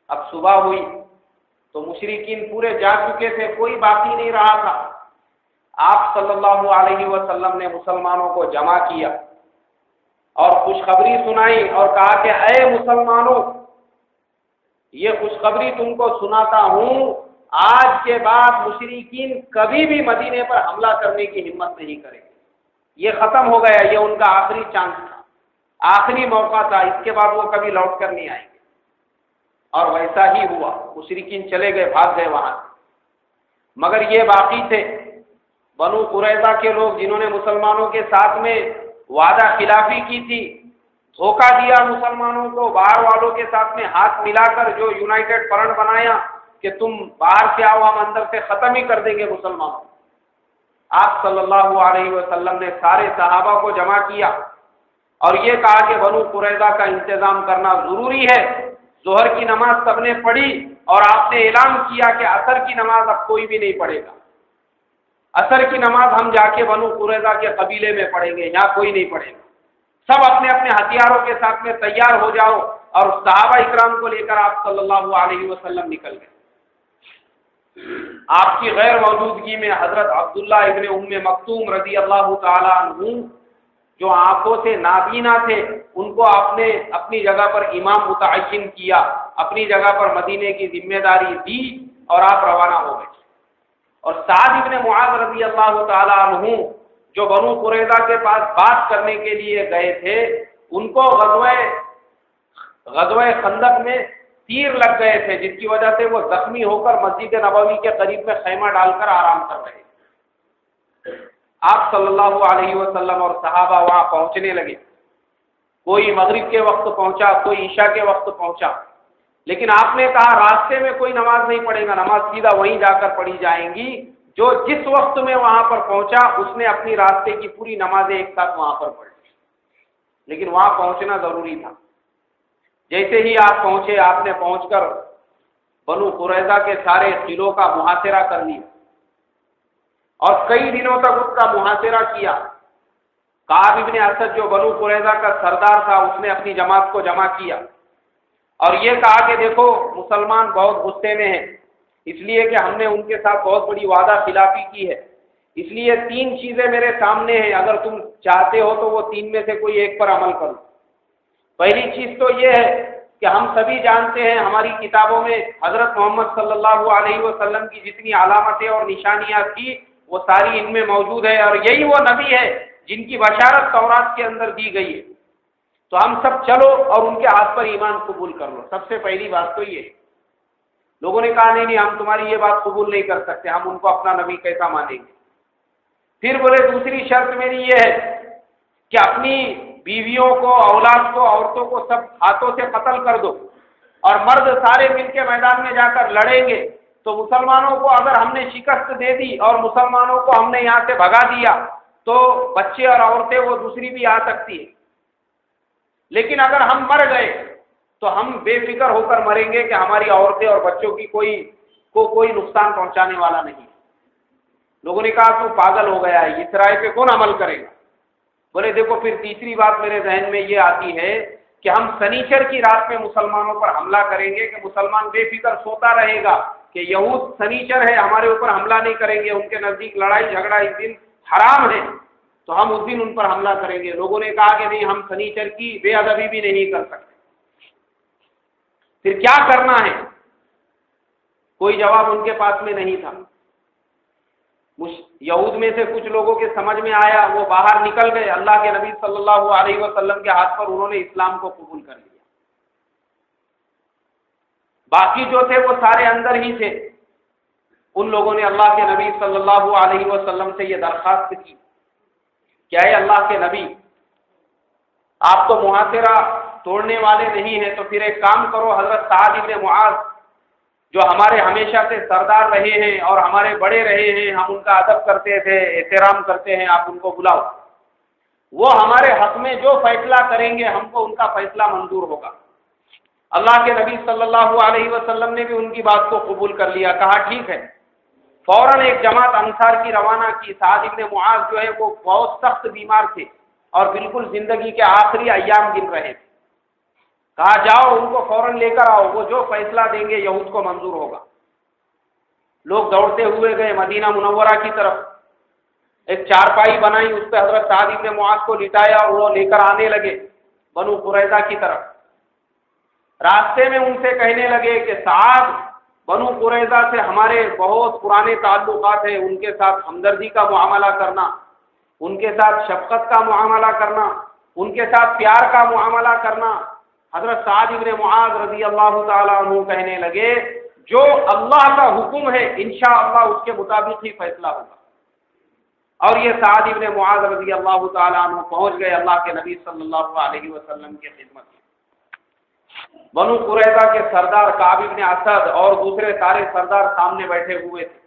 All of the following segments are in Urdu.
اب صبح ہوئی تو مشرکین پورے جا چکے تھے، کوئی باقی نہیں رہا تھا۔ آپ صلی اللہ علیہ وسلم نے مسلمانوں کو جمع کیا اور خوشخبری سنائی اور کہا کہ اے مسلمانوں، یہ خوشخبری تم کو سناتا ہوں، آج کے بعد مشرکین کبھی بھی مدینے پر حملہ کرنے کی ہمت نہیں کریں گے۔ یہ ختم ہو گیا، یہ ان کا آخری چانس تھا، آخری موقع تھا، اس کے بعد وہ کبھی لوٹ کر نہیں آئیں گے۔ اور ویسا ہی ہوا، مشرکین چلے گئے، بھاگ گئے وہاں سے۔ مگر یہ باقی تھے بنو قریظہ کے لوگ، جنہوں نے مسلمانوں کے ساتھ میں وعدہ خلافی کی تھی، دھوکہ دیا مسلمانوں کو، باہر والوں کے ساتھ میں ہاتھ ملا کر جو یونائٹڈ فرنٹ بنایا کہ تم باہر سے آؤ، ہم اندر سے ختم ہی کر دیں گے مسلمانوں۔ آپ صلی اللہ علیہ وسلم نے سارے صحابہ کو جمع کیا اور یہ کہا کہ بنو قریظہ کا انتظام کرنا ضروری ہے۔ ظہر کی نماز سب نے پڑھی اور آپ نے اعلان کیا کہ عصر کی نماز اب کوئی بھی نہیں پڑھے گا، عصر کی نماز ہم جا کے بنو قریظہ کے قبیلے میں پڑھیں گے، یہاں کوئی نہیں پڑھے گا۔ سب اپنے اپنے ہتھیاروں کے ساتھ میں تیار ہو جاؤ، اور صحابہ اکرام کو لے کر آپ صلی اللہ علیہ وسلم نکل گئے۔ آپ کی غیر موجودگی میں حضرت عبداللہ ابن ام مکتوم رضی اللہ تعالی عنہ، جو آنکھوں سے نابینا تھے، ان کو آپ نے اپنی جگہ پر امام متعین کیا، اپنی جگہ پر مدینے کی ذمہ داری دی اور آپ روانہ ہو گئے۔ اور سعد ابن معاذ رضی اللہ تعالی عنہ، جو بنو قریظہ کے پاس بات کرنے کے لیے گئے تھے، ان کو غزوہ خندق میں تیر لگ گئے تھے، جس کی وجہ سے وہ زخمی ہو کر مسجد نبوی کے قریب میں خیمہ ڈال کر آرام کر رہے تھے۔ آپ صلی اللہ علیہ وسلم اور صحابہ وہاں پہنچنے لگے، کوئی مغرب کے وقت پہنچا، کوئی عشاء کے وقت پہنچا، لیکن آپ نے کہا راستے میں کوئی نماز نہیں پڑھے گا، نماز سیدھا وہیں جا کر پڑھی جائیں گی۔ جو جس وقت میں وہاں پر پہنچا اس نے اپنی راستے کی پوری نمازیں ایک ساتھ وہاں پر پڑھی، لیکن وہاں پہنچنا ضروری تھا۔ جیسے ہی آپ پہنچے، آپ نے پہنچ کر بنو قریظہ کے سارے قلعوں کا محاصرہ کر لیا اور کئی دنوں تک اس کا محاصرہ کیا۔ کعب ابن اسد جو بنو قریظہ کا سردار تھا، اس نے اپنی جماعت کو جمع کیا اور یہ کہا کہ دیکھو مسلمان بہت غصے میں ہیں، اس لیے کہ ہم نے ان کے ساتھ بہت بڑی وعدہ خلافی کی ہے، اس لیے 3 چیزیں میرے سامنے ہیں، اگر تم چاہتے ہو تو وہ 3 میں سے کوئی ایک پر عمل کرو۔ پہلی چیز تو یہ ہے کہ ہم سبھی جانتے ہیں، ہماری کتابوں میں حضرت محمد صلی اللہ علیہ وسلم کی جتنی علامتیں اور نشانیاں تھیں وہ ساری ان میں موجود ہے، اور یہی وہ نبی ہے جن کی بشارت تورات کے اندر دی گئی ہے۔ تو ہم سب چلو اور ان کے ہاتھ پر ایمان قبول کر لو۔ سب سے پہلی بات تو یہ ہے۔ لوگوں نے کہا نہیں ہم تمہاری یہ بات قبول نہیں کر سکتے، ہم ان کو اپنا نبی کیسا مانیں گے؟ پھر بولے دوسری شرط میری یہ ہے کہ اپنی بیویوں کو، اولاد کو، عورتوں کو سب ہاتھوں سے قتل کر دو، اور مرد سارے مل کے میدان میں جا کر لڑیں گے، تو مسلمانوں کو اگر ہم نے شکست دے دی اور مسلمانوں کو ہم نے یہاں سے بھگا دیا تو بچے اور عورتیں وہ دوسری بھی آ سکتی ہیں، لیکن اگر ہم مر گئے تو ہم بے فکر ہو کر مریں گے کہ ہماری عورتیں اور بچوں کی کوئی نقصان پہنچانے والا نہیں۔ لوگوں نے کہا تو پاگل ہو گیا ہے، اس رائے پہ کون عمل کرے گا؟ بولے دیکھو پھر تیسری بات میرے ذہن میں یہ آتی ہے کہ ہم سنیچر کی رات میں مسلمانوں پر حملہ کریں گے کہ مسلمان بے فکر سوتا رہے گا کہ یہود سنیچر ہے، ہمارے اوپر حملہ نہیں کریں گے، ان کے نزدیک لڑائی جھگڑا اس دن حرام ہے، تو ہم اس دن ان پر حملہ کریں گے۔ لوگوں نے کہا کہ نہیں، ہم سنیچر کی بے ادبی بھی نہیں کر سکتے۔ پھر کیا کرنا ہے؟ کوئی جواب ان کے پاس میں نہیں تھا۔ یہود میں سے کچھ لوگوں کے سمجھ میں آیا، وہ باہر نکل گئے، اللہ کے نبی صلی اللہ علیہ وسلم کے ہاتھ پر انہوں نے اسلام کو قبول کر لیا۔ باقی جو تھے وہ سارے اندر ہی تھے۔ ان لوگوں نے اللہ کے نبی صلی اللہ علیہ وسلم سے یہ درخواست کی کہ اے اللہ کے نبی، آپ تو محاصرہ توڑنے والے نہیں ہیں، تو پھر ایک کام کرو، حضرت سعد ابن معاذ جو ہمارے ہمیشہ سے سردار رہے ہیں اور ہمارے بڑے رہے ہیں، ہم ان کا ادب کرتے تھے، احترام کرتے ہیں، آپ ان کو بلاؤ، وہ ہمارے حق میں جو فیصلہ کریں گے ہم کو ان کا فیصلہ منظور ہوگا۔ اللہ کے نبی صلی اللہ علیہ وسلم نے بھی ان کی بات کو قبول کر لیا، کہا ٹھیک ہے۔ فوراً ایک جماعت انصار کی روانہ کی۔ سعد ابن معاذ جو ہے وہ بہت سخت بیمار تھے اور بالکل زندگی کے آخری ایام گن رہے تھے۔ کہا جاؤ ان کو فوراً لے کر آؤ، وہ جو فیصلہ دیں گے یہود کو منظور ہوگا۔ لوگ دوڑتے ہوئے گئے مدینہ منورہ کی طرف، ایک چارپائی بنائی، اس پہ حضرت سعد ابن معاذ کو لٹایا اور وہ لے کر آنے لگے بنو قریظہ کی طرف۔ راستے میں ان سے کہنے لگے کہ سعد، بنو قریظہ سے ہمارے بہت پرانے تعلقات ہیں، ان کے ساتھ ہمدردی کا معاملہ کرنا، ان کے ساتھ شفقت کا معاملہ کرنا، ان کے ساتھ پیار کا معاملہ کرنا۔ حضرت سعد ابن معاذ رضی اللہ تعالیٰ عنہ کہنے لگے جو اللہ کا حکم ہے انشاءاللہ اس کے مطابق ہی فیصلہ ہوگا۔ اور یہ سعد ابن معاذ رضی اللہ تعالیٰ عنہ پہنچ گئے اللہ کے نبی صلی اللہ علیہ وسلم کی خدمت میں۔ بنو قریظہ کے سردار کعب ابن اسد اور دوسرے سارے سردار سامنے بیٹھے ہوئے تھے۔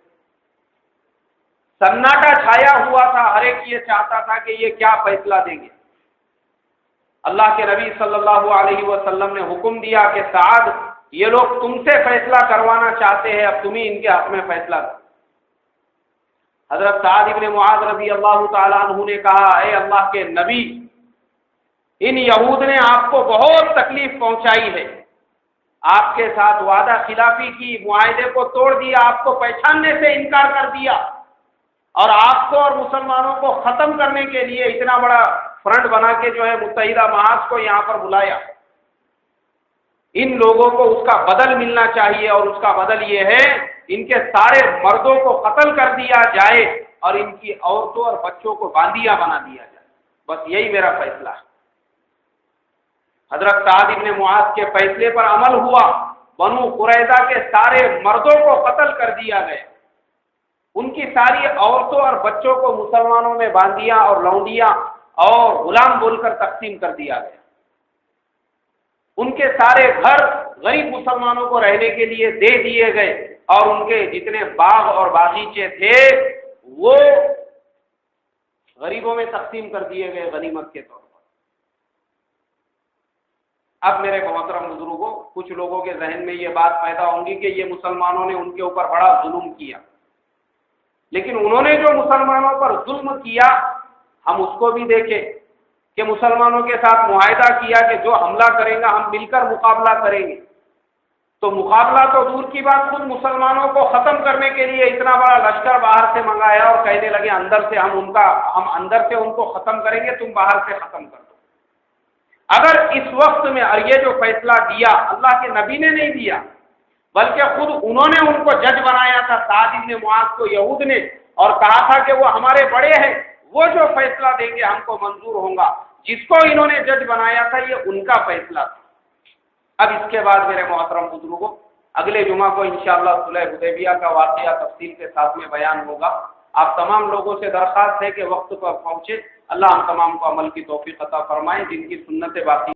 سناٹا چھایا ہوا تھا، ہر ایک یہ چاہتا تھا کہ یہ کیا فیصلہ دیں گے۔ اللہ کے نبی صلی اللہ علیہ وسلم نے حکم دیا کہ سعد، یہ لوگ تم سے فیصلہ کروانا چاہتے ہیں، اب تم ہی ان کے حق میں فیصلہ کرو۔ حضرت سعد ابن معاذ رضی اللہ تعالیٰ عنہ نے کہا اے اللہ کے نبی، ان یہود نے آپ کو بہت تکلیف پہنچائی ہے، آپ کے ساتھ وعدہ خلافی کی، معاہدے کو توڑ دیا، آپ کو پہچاننے سے انکار کر دیا، اور آپ کو اور مسلمانوں کو ختم کرنے کے لیے اتنا بڑا فرنٹ بنا کے جو ہے متحدہ محاذ کو یہاں پر بلایا۔ ان لوگوں کو اس کا بدل ملنا چاہیے، اور اس کا بدل یہ ہے ان کے سارے مردوں کو قتل کر دیا جائے اور ان کی عورتوں اور بچوں کو باندیاں بنا دیا جائے، بس یہی میرا فیصلہ ہے۔ حضرت سعد ابن معاذ کے فیصلے پر عمل ہوا، بنو قریظہ کے سارے مردوں کو قتل کر دیا گیا، ان کی ساری عورتوں اور بچوں کو مسلمانوں میں باندیاں اور لونڈیاں اور غلام بول کر تقسیم کر دیا گیا۔ ان کے سارے گھر غریب مسلمانوں کو رہنے کے لیے دے دیے گئے، اور ان کے جتنے باغ اور باغیچے تھے وہ غریبوں میں تقسیم کر دیے گئے غنیمت کے طور پر۔ اب میرے محترم بزرگوں، کچھ لوگوں کے ذہن میں یہ بات پیدا ہوں گی کہ یہ مسلمانوں نے ان کے اوپر بڑا ظلم کیا، لیکن انہوں نے جو مسلمانوں پر ظلم کیا ہم اس کو بھی دیکھیں کہ مسلمانوں کے ساتھ معاہدہ کیا کہ جو حملہ کریں گا ہم مل کر مقابلہ کریں گے، تو مقابلہ تو دور کی بات، خود مسلمانوں کو ختم کرنے کے لیے اتنا بڑا لشکر باہر سے منگایا اور کہنے لگے اندر سے ہم اندر سے ان کو ختم کریں گے، تم باہر سے ختم کر دو۔ اگر اس وقت میں، اور یہ جو فیصلہ دیا اللہ کے نبی نے نہیں دیا بلکہ خود انہوں نے ان کو جج بنایا تھا، سعد ابن معاذ کو یہود نے، اور کہا تھا کہ وہ ہمارے بڑے ہیں، وہ جو فیصلہ دیں گے ہم کو منظور ہوگا، جس کو انہوں نے جج بنایا تھا یہ ان کا فیصلہ تھا۔ اب اس کے بعد میرے محترم بزرگوں، اگلے جمعہ کو انشاءاللہ صلح حدیبیہ کا واقعہ تفصیل کے ساتھ میں بیان ہوگا۔ آپ تمام لوگوں سے درخواست ہے کہ وقت پر پہنچے۔ اللہ ہم تمام کو عمل کی توفیق عطا فرمائے، جن کی سنتیں باقی